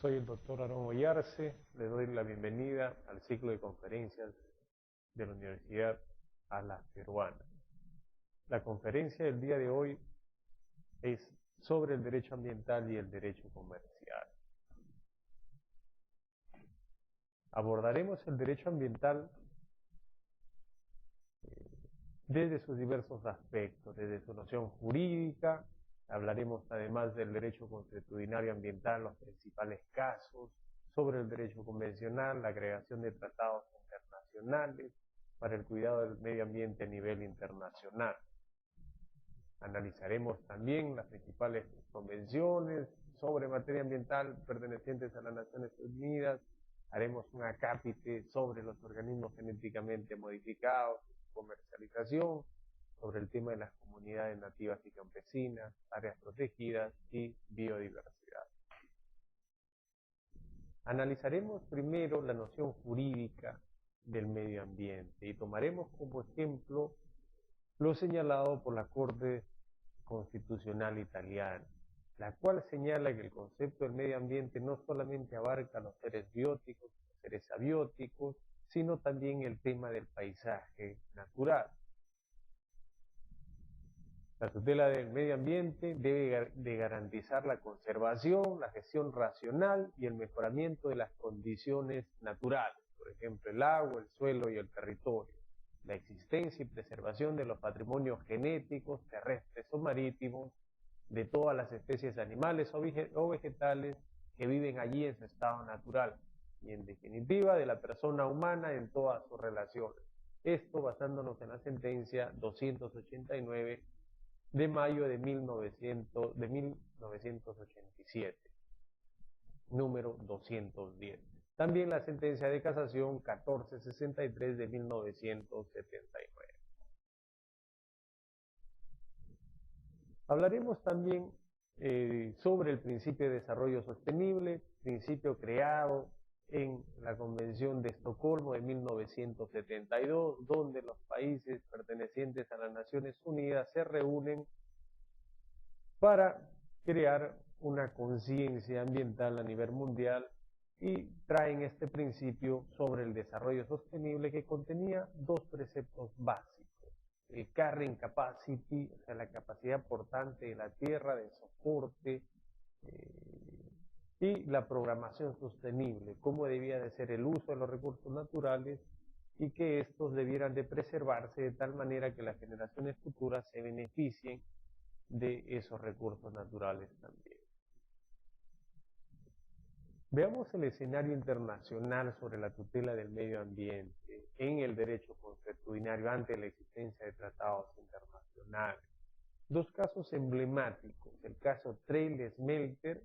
Soy el doctor Aarón Oyarce, le doy la bienvenida al ciclo de conferencias de la Universidad a la Peruana. La conferencia del día de hoy es sobre el derecho ambiental y el derecho comercial. Abordaremos el derecho ambiental desde sus diversos aspectos, desde su noción jurídica. Hablaremos además del derecho consuetudinario ambiental, los principales casos, sobre el derecho convencional, la creación de tratados internacionales para el cuidado del medio ambiente a nivel internacional. Analizaremos también las principales convenciones sobre materia ambiental pertenecientes a las Naciones Unidas. Haremos un acápite sobre los organismos genéticamente modificados, comercialización, sobre el tema de las comunidades nativas y campesinas, áreas protegidas y biodiversidad. Analizaremos primero la noción jurídica del medio ambiente y tomaremos como ejemplo lo señalado por la Corte Constitucional Italiana, la cual señala que el concepto del medio ambiente no solamente abarca los seres bióticos, los seres abióticos, sino también el tema del paisaje natural. La tutela del medio ambiente debe de garantizar la conservación, la gestión racional y el mejoramiento de las condiciones naturales, por ejemplo, el agua, el suelo y el territorio, la existencia y preservación de los patrimonios genéticos, terrestres o marítimos, de todas las especies animales o vegetales que viven allí en su estado natural, y en definitiva de la persona humana en todas sus relaciones. Esto basándonos en la sentencia 289 de mayo de 1987, número 210. También la sentencia de casación 1463 de 1979. Hablaremos también sobre el principio de desarrollo sostenible, principio creado en la Convención de Estocolmo de 1972, donde los países pertenecientes a las Naciones Unidas se reúnen para crear una conciencia ambiental a nivel mundial y traen este principio sobre el desarrollo sostenible que contenía dos preceptos básicos: el carrying capacity, o sea, la capacidad portante de la tierra de soporte, y la programación sostenible, cómo debía de ser el uso de los recursos naturales y que estos debieran de preservarse de tal manera que las generaciones futuras se beneficien de esos recursos naturales también. Veamos el escenario internacional sobre la tutela del medio ambiente en el derecho consuetudinario ante la existencia de tratados internacionales. Dos casos emblemáticos: el caso Trail Smelter.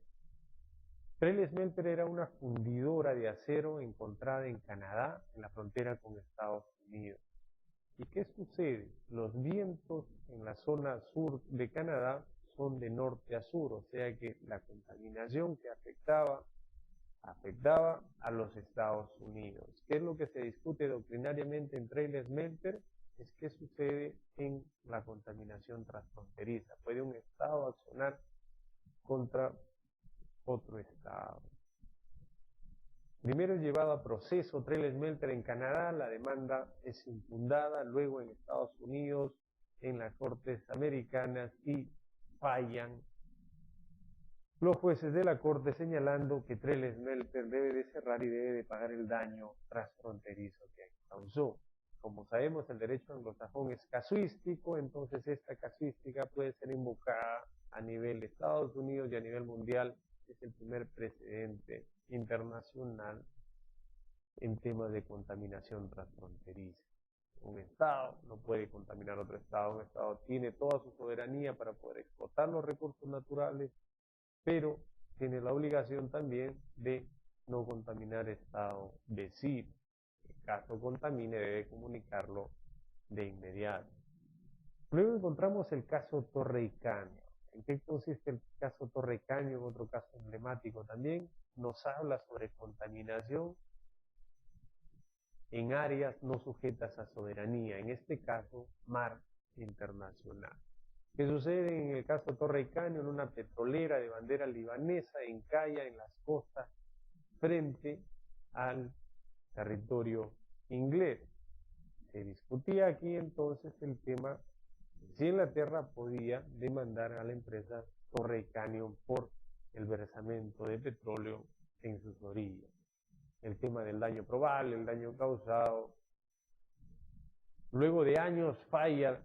Trail Smelter era una fundidora de acero encontrada en Canadá, en la frontera con Estados Unidos. ¿Y qué sucede? Los vientos en la zona sur de Canadá son de norte a sur, o sea que la contaminación que afectaba a los Estados Unidos. ¿Qué es lo que se discute doctrinariamente en Trail Smelter? Es qué sucede en la contaminación transfronteriza. ¿Puede un Estado accionar contra otro Estado? Primero es llevado a proceso Trail Smelter en Canadá, la demanda es infundada, luego en Estados Unidos, en las cortes americanas, y fallan los jueces de la corte señalando que Trail Smelter debe de cerrar y debe de pagar el daño transfronterizo que causó. Como sabemos, el derecho anglosajón es casuístico, entonces esta casuística puede ser invocada a nivel de Estados Unidos y a nivel mundial. Es el primer precedente internacional en temas de contaminación transfronteriza. Un Estado no puede contaminar a otro Estado. Un Estado tiene toda su soberanía para poder explotar los recursos naturales, pero tiene la obligación también de no contaminar Estado vecino. En caso contamine, debe comunicarlo de inmediato. Luego encontramos el caso Torre y Caño. ¿En qué consiste el caso Torre y Caño? Otro caso emblemático también. Nos habla sobre contaminación en áreas no sujetas a soberanía, en este caso, mar internacional. ¿Qué sucede en el caso Torre y Caño? En una petrolera de bandera libanesa encalla en las costas frente al territorio inglés. Se discutía aquí entonces el tema de si Inglaterra podía demandar a la empresa Torrey Canyon por el versamento de petróleo en sus orillas. El tema del daño probable, el daño causado. Luego de años falla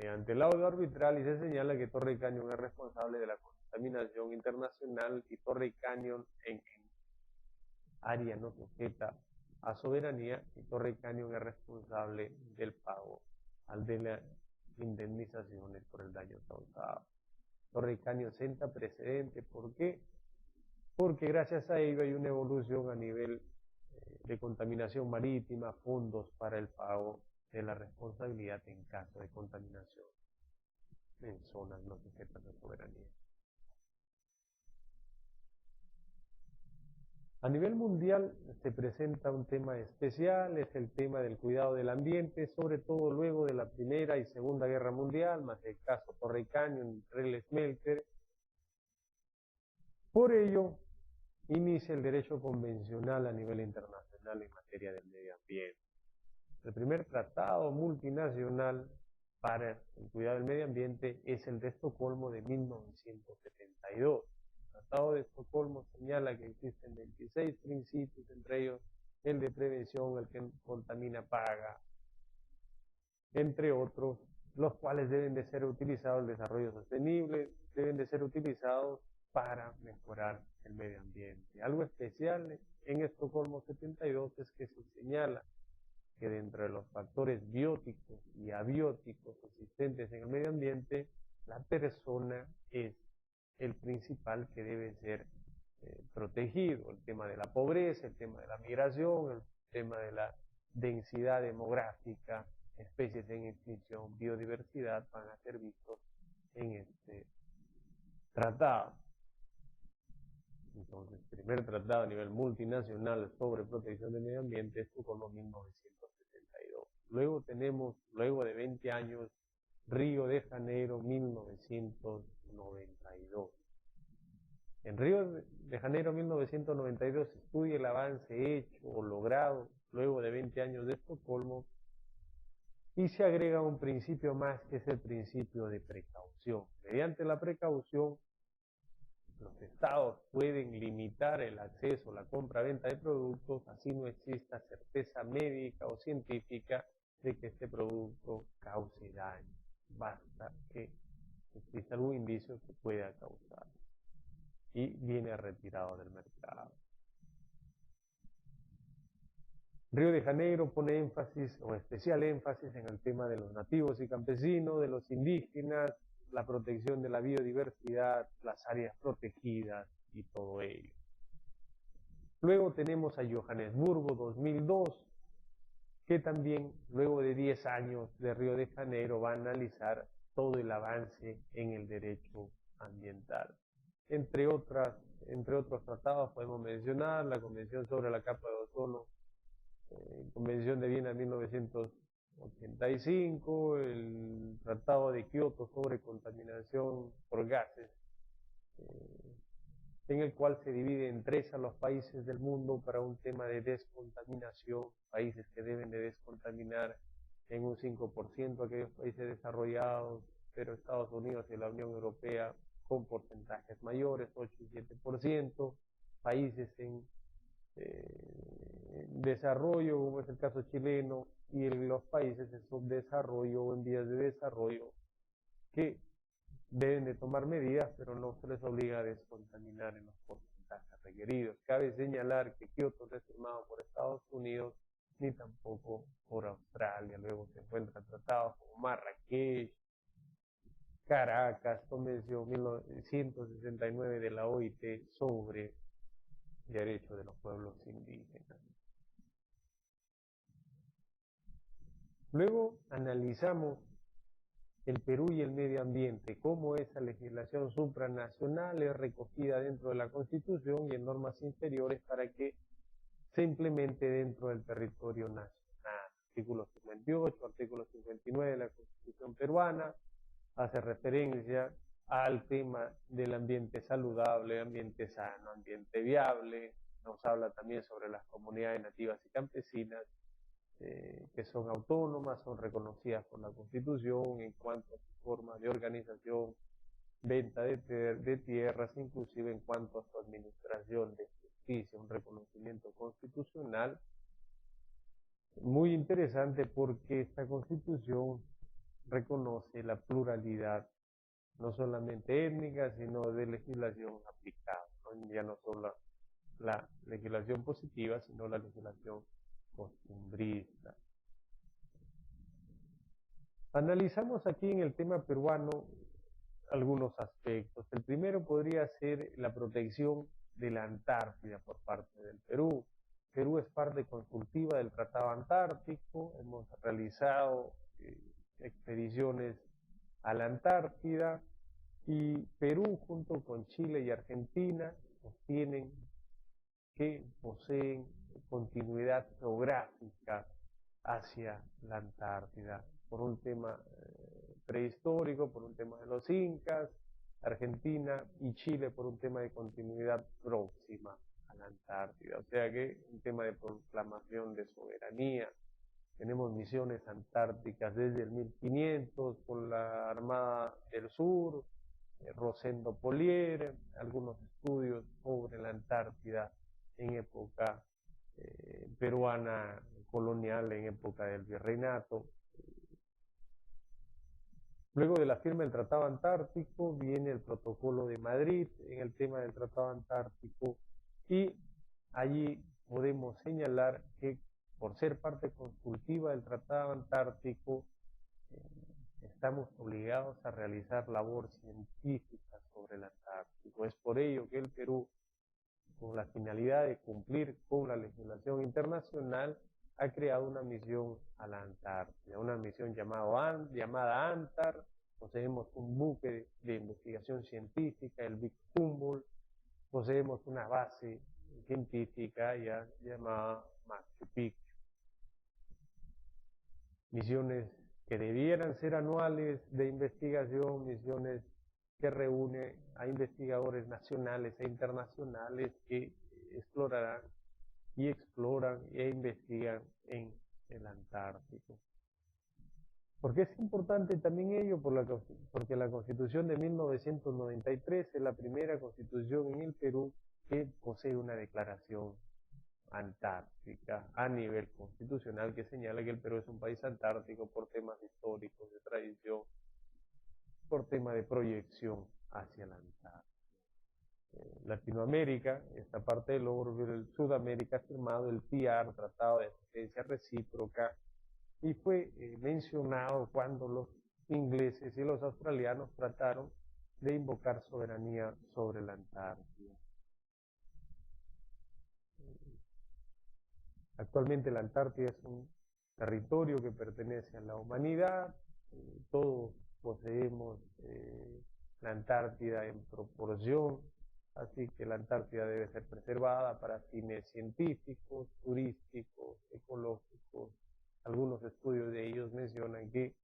ante el laudo arbitral y se señala que Torrey Canyon es responsable de la contaminación internacional y Torrey Canyon en área no sujeta a soberanía y Torrey Canyon es responsable del pago de las indemnizaciones por el daño causado. Torrey Canyon senta precedente. ¿Por qué? Porque gracias a ello hay una evolución a nivel de contaminación marítima, fondos para el pago de la responsabilidad en caso de contaminación en zonas no sujetas a soberanía. A nivel mundial se presenta un tema especial, es el tema del cuidado del ambiente, sobre todo luego de la Primera y Segunda Guerra Mundial, más el caso Torrey Canyon, Rel Smelter. Por ello, inicia el derecho convencional a nivel internacional en materia del medio ambiente. El primer tratado multinacional para el cuidado del medio ambiente es el de Estocolmo de 1972. El Tratado de Estocolmo señala que existen 26 principios, entre ellos el de prevención, el que contamina paga, entre otros, los cuales deben de ser utilizados, el desarrollo sostenible, deben de ser utilizados para mejorar el medio ambiente. Algo especial en Estocolmo 72 es que se señala que dentro de los factores bióticos y abióticos existentes en el medio ambiente, la persona es el principal que debe ser protegido. El tema de la pobreza, el tema de la migración, el tema de la densidad demográfica, especies en extinción, biodiversidad, van a ser vistos en este tratado. Entonces, primer tratado a nivel multinacional sobre protección del medio ambiente, Estocolmo 1972. Luego tenemos, luego de 20 años, Río de Janeiro 1992. En Río de Janeiro 1992 se estudia el avance hecho o logrado luego de 20 años de Estocolmo y se agrega un principio más que es el principio de precaución. Mediante la precaución, los estados pueden limitar el acceso, la compra-venta de productos, así no exista certeza médica o científica de que este producto cause daño. Basta que exista algún indicio que pueda causar y viene retirado del mercado. Río de Janeiro pone énfasis o especial énfasis en el tema de los nativos y campesinos, de los indígenas, la protección de la biodiversidad, las áreas protegidas y todo ello. Luego tenemos a Johannesburgo 2002, que también luego de 10 años de Río de Janeiro va a analizar todo el avance en el derecho ambiental. Entre otros tratados podemos mencionar la Convención sobre la Capa de Ozono, Convención de Viena 1985, el Tratado de Kioto sobre contaminación por gases, en el cual se divide en 3 a los países del mundo para un tema de descontaminación, países que deben de descontaminar en un 5% aquellos países desarrollados, pero Estados Unidos y la Unión Europea con porcentajes mayores, 8 y 7%, países en desarrollo, como es el caso chileno, y los países en subdesarrollo o en vías de desarrollo, que deben de tomar medidas, pero no se les obliga a descontaminar en los porcentajes requeridos. Cabe señalar que Kioto no es firmado por Estados Unidos, ni tampoco por Australia. Luego se encuentran tratados como Marrakech, Caracas, Convención 1969 de la OIT sobre derechos de los pueblos indígenas. Luego analizamos el Perú y el medio ambiente, cómo esa legislación supranacional es recogida dentro de la Constitución y en normas inferiores para que se implemente dentro del territorio nacional. Artículo 58, artículo 59 de la Constitución peruana hace referencia al tema del ambiente saludable, ambiente sano, ambiente viable, nos habla también sobre las comunidades nativas y campesinas, que son autónomas, son reconocidas por la Constitución en cuanto a su forma de organización, venta de tierras, inclusive en cuanto a su administración de justicia, un reconocimiento constitucional muy interesante porque esta Constitución reconoce la pluralidad, no solamente étnica, sino de legislación aplicada, ¿no? Ya no solo la legislación positiva, sino la legislación costumbrista. Analizamos aquí en el tema peruano algunos aspectos. El primero podría ser la protección de la Antártida por parte del Perú. Perú es parte consultiva del Tratado Antártico, hemos realizado expediciones a la Antártida y Perú junto con Chile y Argentina sostienen que poseen continuidad geográfica hacia la Antártida por un tema prehistórico, por un tema de los incas, Argentina y Chile por un tema de continuidad próxima a la Antártida. O sea que un tema de proclamación de soberanía. Tenemos misiones antárticas desde el 1500 con la Armada del Sur, Rosendo Polier, algunos estudios sobre la Antártida en época peruana colonial, en época del virreinato. Luego de la firma del Tratado Antártico viene el Protocolo de Madrid en el tema del Tratado Antártico y allí podemos señalar que por ser parte consultiva del Tratado Antártico estamos obligados a realizar labor científica sobre el Antártico. Es por ello que el Perú, con la finalidad de cumplir con la legislación internacional, ha creado una misión a la Antártida, una misión llamada ANTAR. Poseemos un buque de investigación científica, el Big Humboldt, poseemos una base científica ya llamada Machu Picchu. Misiones que debieran ser anuales de investigación, misiones que reúne a investigadores nacionales e internacionales que explorarán y exploran e investigan en el Antártico. ¿Por qué es importante también ello? Porque la Constitución de 1993 es la primera constitución en el Perú que posee una declaración antártica a nivel constitucional que señala que el Perú es un país antártico por temas históricos, de tradición, por tema de proyección hacia la Antártida. Latinoamérica, esta parte del orbe, Sudamérica ha firmado el TIAR, Tratado de Asistencia Recíproca, y fue mencionado cuando los ingleses y los australianos trataron de invocar soberanía sobre la Antártida. Actualmente la Antártida es un territorio que pertenece a la humanidad, todos poseemos la Antártida en proporción, así que la Antártida debe ser preservada para fines científicos, turísticos, ecológicos. Algunos estudios de ellos mencionan que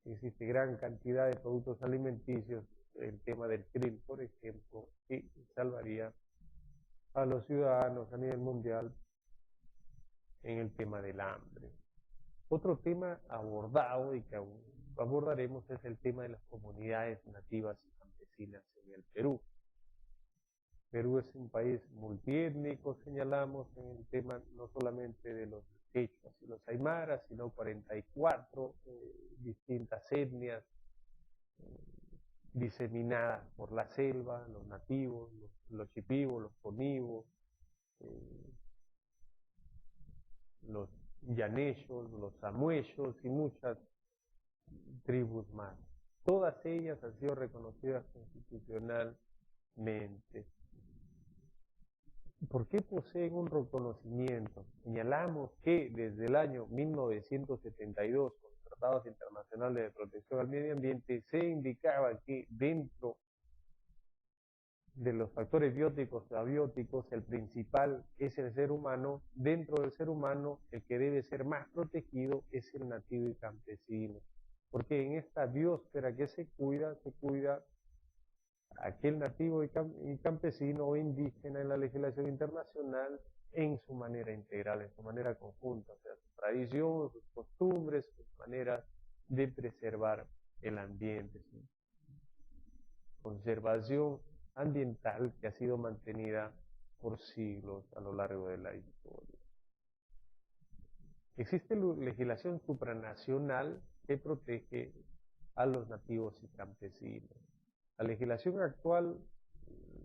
existe gran cantidad de productos alimenticios, el tema del krill, por ejemplo, que salvaría a los ciudadanos a nivel mundial en el tema del hambre. Otro tema abordado y que abordaremos es el tema de las comunidades nativas y campesinas en el Perú. Perú es un país multiétnico, señalamos en el tema no solamente de los quechuas y los aymaras, sino 44 distintas etnias diseminadas por la selva, los nativos, los chipivos, los ponibos, los llanellos, los samuellos y muchas tribus más. Todas ellas han sido reconocidas constitucionalmente. ¿Por qué poseen un reconocimiento? Señalamos que desde el año 1972, con los tratados internacionales de protección al medio ambiente, se indicaba que dentro de los factores bióticos o abióticos, el principal es el ser humano. Dentro del ser humano, el que debe ser más protegido es el nativo y campesino, porque en esta biosfera que se cuida aquel nativo y campesino o indígena en la legislación internacional en su manera integral, en su manera conjunta, o sea, su tradición, sus costumbres, sus maneras de preservar el ambiente, su conservación ambiental que ha sido mantenida por siglos a lo largo de la historia. Existe legislación supranacional que protege a los nativos y campesinos. La legislación actual,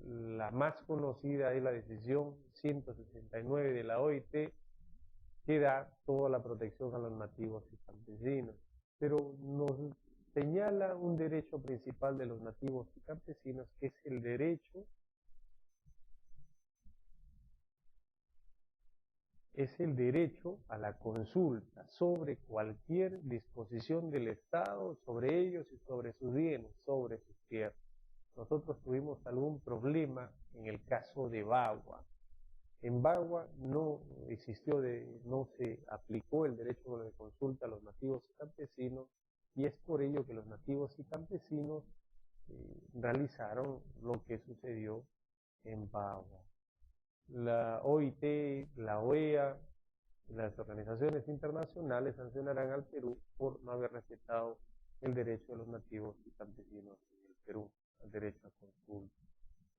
la más conocida, es la decisión 169 de la OIT, que da toda la protección a los nativos y campesinos, pero nos señala un derecho principal de los nativos y campesinos, que es el derecho a la consulta sobre cualquier disposición del Estado, sobre ellos y sobre sus bienes, sobre sus tierras. Nosotros tuvimos algún problema en el caso de Bagua. En Bagua no se aplicó el derecho de consulta a los nativos y campesinos, y es por ello que los nativos y campesinos realizaron lo que sucedió en Bagua. La OIT, la OEA, las organizaciones internacionales sancionarán al Perú por no haber respetado el derecho de los nativos y campesinos en el Perú, el derecho a consulta.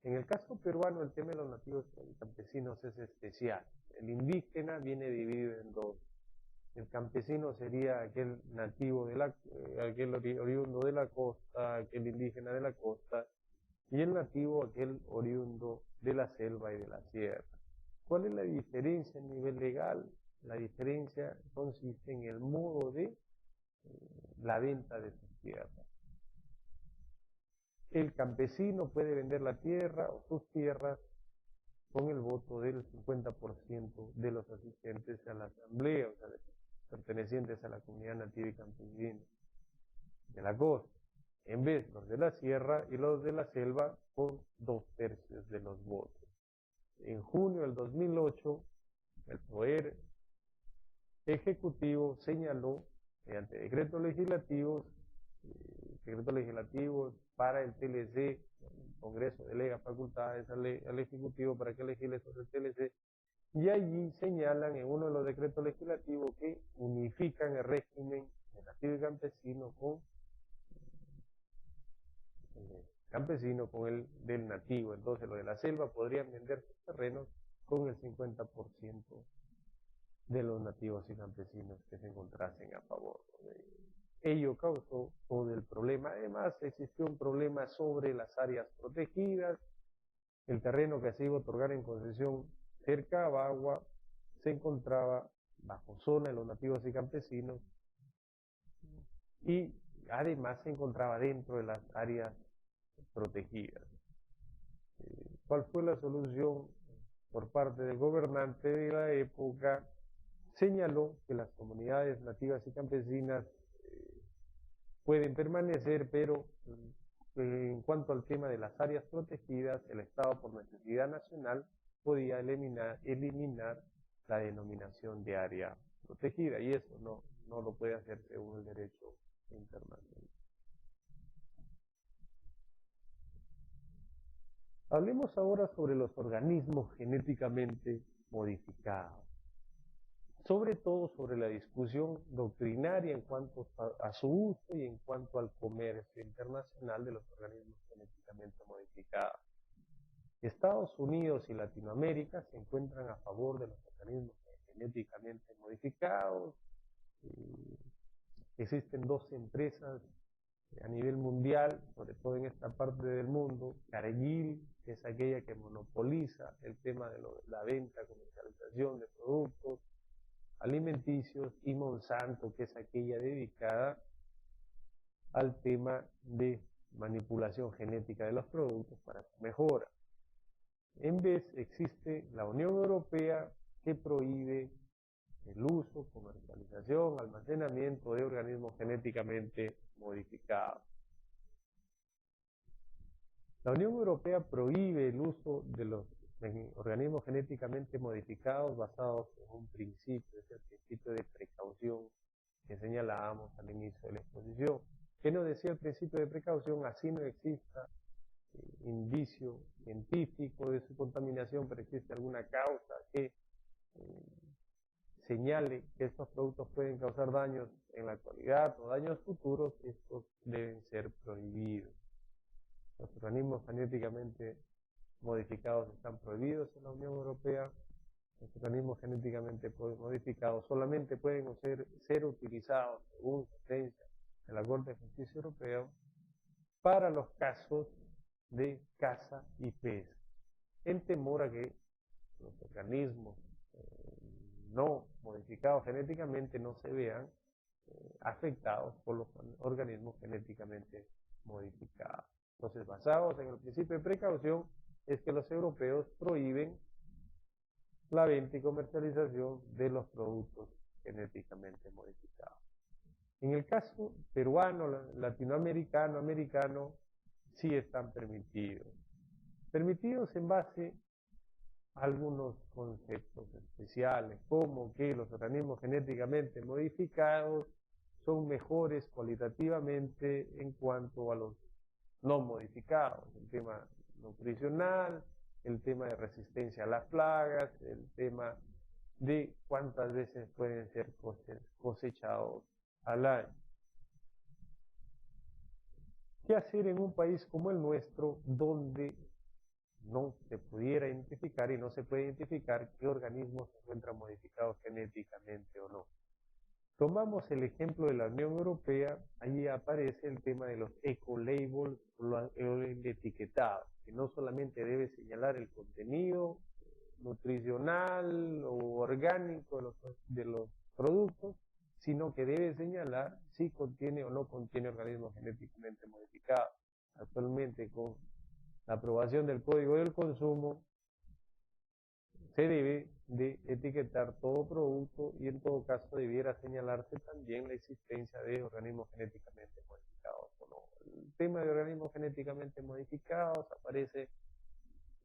En el caso peruano, el tema de los nativos y campesinos es especial. El indígena viene dividido en dos. El campesino sería aquel nativo aquel oriundo de la costa, aquel indígena de la costa, y el nativo aquel oriundo de la selva y de la sierra. ¿Cuál es la diferencia a nivel legal? La diferencia consiste en el modo de la venta de sus tierras. El campesino puede vender la tierra o sus tierras con el voto del 50% de los asistentes a la asamblea, o sea, pertenecientes a la comunidad nativa y campesina de la costa. En vez, los de la sierra y los de la selva con 2/3 de los votos. En junio del 2008, el Poder Ejecutivo señaló, mediante decretos legislativos para el TLC, el Congreso delega facultades al Ejecutivo para que legisle sobre el TLC, y allí señalan en uno de los decretos legislativos que unifican el régimen de nativo y campesino con el del nativo. Entonces los de la selva podrían vender sus terrenos con el 50% de los nativos y campesinos que se encontrasen a favor de ellos. Ello causó todo el problema. Además, existió un problema sobre las áreas protegidas. El terreno que se iba a otorgar en concesión cerca a Bagua se encontraba bajo zona de los nativos y campesinos, y además se encontraba dentro de las áreas protegidas. ¿Cuál fue la solución por parte del gobernante de la época? Señaló que las comunidades nativas y campesinas pueden permanecer, pero en cuanto al tema de las áreas protegidas, el Estado, por necesidad nacional, podía eliminar la denominación de área protegida, y eso no lo puede hacer según el derecho internacional. Hablemos ahora sobre los organismos genéticamente modificados, sobre todo sobre la discusión doctrinaria en cuanto a su uso y en cuanto al comercio internacional de los organismos genéticamente modificados. Estados Unidos y Latinoamérica se encuentran a favor de los organismos genéticamente modificados. Existen dos empresas a nivel mundial, sobre todo en esta parte del mundo: Cargill, que es aquella que monopoliza el tema de la venta, comercialización de productos alimenticios, y Monsanto, que es aquella dedicada al tema de manipulación genética de los productos para su mejora. En vez, existe la Unión Europea, que prohíbe el uso, comercialización, almacenamiento de organismos genéticamente modificados. La Unión Europea prohíbe el uso de los organismos genéticamente modificados basados en un principio, es el principio de precaución que señalábamos al inicio de la exposición. ¿Qué nos decía el principio de precaución? Así no exista indicio científico de su contaminación, pero existe alguna causa que señale que estos productos pueden causar daños en la actualidad o daños futuros, estos deben ser prohibidos. Los organismos genéticamente modificados están prohibidos en la Unión Europea. Los organismos genéticamente modificados solamente pueden ser utilizados, según sentencia de la Corte de Justicia Europea, para los casos de caza y pesca, en temor a que los organismos no modificados genéticamente no se vean afectados por los organismos genéticamente modificados. Entonces, basados en el principio de precaución, es que los europeos prohíben la venta y comercialización de los productos genéticamente modificados. En el caso peruano, latinoamericano, americano, sí están permitidos. Permitidos en base a algunos conceptos especiales, como que los organismos genéticamente modificados son mejores cualitativamente en cuanto a los no modificados, el tema nutricional, el tema de resistencia a las plagas, el tema de cuántas veces pueden ser cosechados al año. ¿Qué hacer en un país como el nuestro, donde no se pudiera identificar y no se puede identificar qué organismos se encuentran modificados genéticamente o no? Tomamos el ejemplo de la Unión Europea, allí aparece el tema de los eco-labels, el etiquetado, que no solamente debe señalar el contenido nutricional o orgánico de los productos, sino que debe señalar si contiene o no contiene organismos genéticamente modificados. Actualmente, con la aprobación del Código del Consumo, se debe de etiquetar todo producto y en todo caso debiera señalarse también la existencia de organismos genéticamente modificados o no. El tema de organismos genéticamente modificados aparece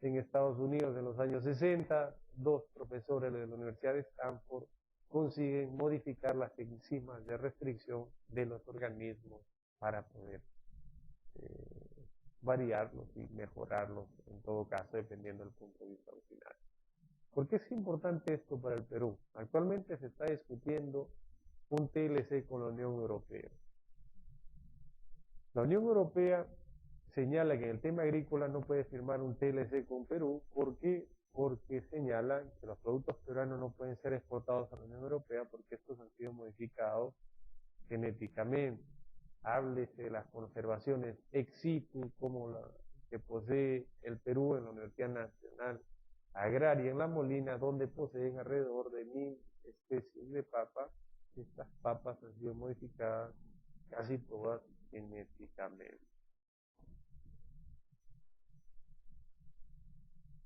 en Estados Unidos en los años 60. Dos profesores de la Universidad de Stanford consiguen modificar las enzimas de restricción de los organismos para poder variarlos y mejorarlos en todo caso dependiendo del punto de vista final. ¿Por qué es importante esto para el Perú? Actualmente se está discutiendo un TLC con la Unión Europea. La Unión Europea señala que en el tema agrícola no puede firmar un TLC con Perú. ¿Por qué? Porque señala que los productos peruanos no pueden ser exportados a la Unión Europea porque estos han sido modificados genéticamente. Háblese de las conservaciones ex situ, como la que posee el Perú en la Universidad Nacional Agraria en La Molina, donde poseen alrededor de 1000 especies de papa. Estas papas han sido modificadas casi todas genéticamente.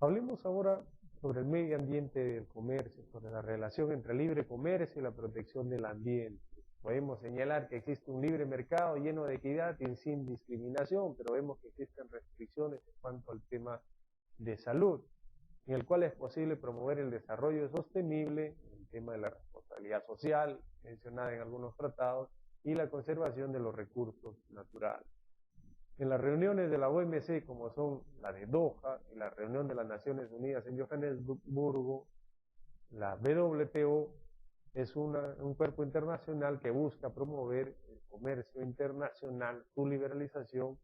Hablemos ahora sobre el medio ambiente del comercio, sobre la relación entre el libre comercio y la protección del ambiente. Podemos señalar que existe un libre mercado lleno de equidad y sin discriminación, pero vemos que existen restricciones en cuanto al tema de salud, en el cual es posible promover el desarrollo sostenible, el tema de la responsabilidad social, mencionada en algunos tratados, y la conservación de los recursos naturales. En las reuniones de la OMC, como son la de Doha y la reunión de las Naciones Unidas en Johannesburgo, la WTO es un cuerpo internacional que busca promover el comercio internacional, su liberalización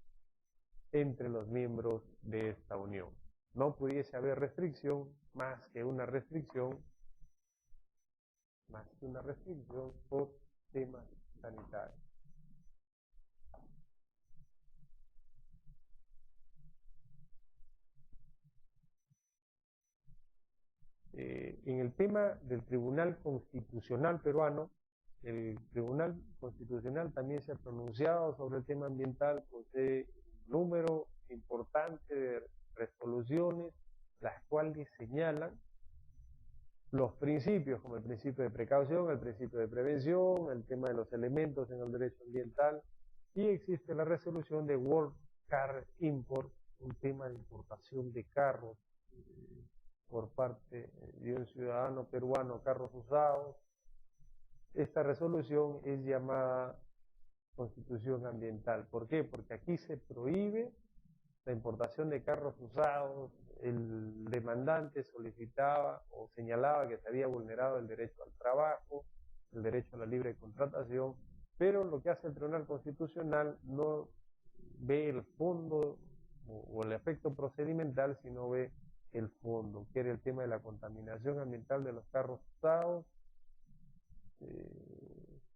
entre los miembros de esta unión. No pudiese haber restricción más que una restricción por temas sanitarios. En el tema del Tribunal Constitucional peruano, el Tribunal Constitucional también se ha pronunciado sobre el tema ambiental, posee un número importante de resoluciones, las cuales señalan los principios, como el principio de precaución, el principio de prevención, el tema de los elementos en el derecho ambiental, y existe la resolución de World Car Import, un tema de importación de carros por parte de un ciudadano peruano, carros usados. Esta resolución es llamada Constitución Ambiental. ¿Por qué? Porque aquí se prohíbe la importación de carros usados, el demandante solicitaba o señalaba que se había vulnerado el derecho al trabajo, el derecho a la libre contratación, pero lo que hace el Tribunal Constitucional no ve el fondo o el aspecto procedimental, sino ve el fondo, que era el tema de la contaminación ambiental de los carros usados,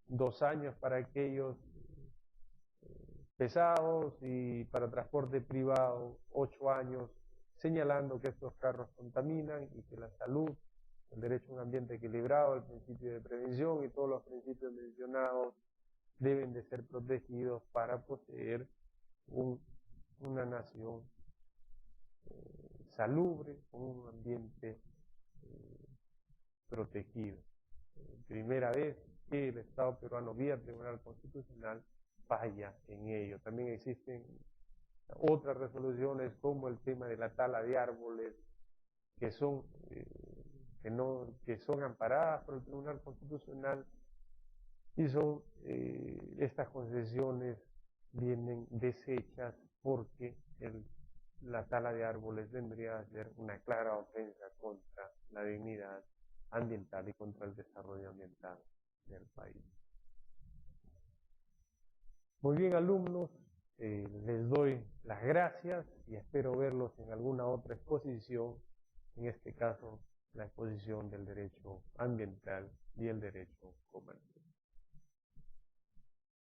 2 años para aquellos pesados y para transporte privado 8 años, señalando que estos carros contaminan y que la salud, el derecho a un ambiente equilibrado, el principio de prevención y todos los principios mencionados deben de ser protegidos para poseer una nación salubre, con un ambiente protegido. Primera vez que el Estado peruano vía Tribunal Constitucional falla en ello. También existen otras resoluciones como el tema de la tala de árboles que son amparadas por el Tribunal Constitucional y estas concesiones vienen deshechas porque la tala de árboles vendría a ser una clara ofensa contra la dignidad ambiental y contra el desarrollo ambiental del país. Muy bien, alumnos, les doy las gracias y espero verlos en alguna otra exposición, en este caso la exposición del derecho ambiental y el derecho comercial.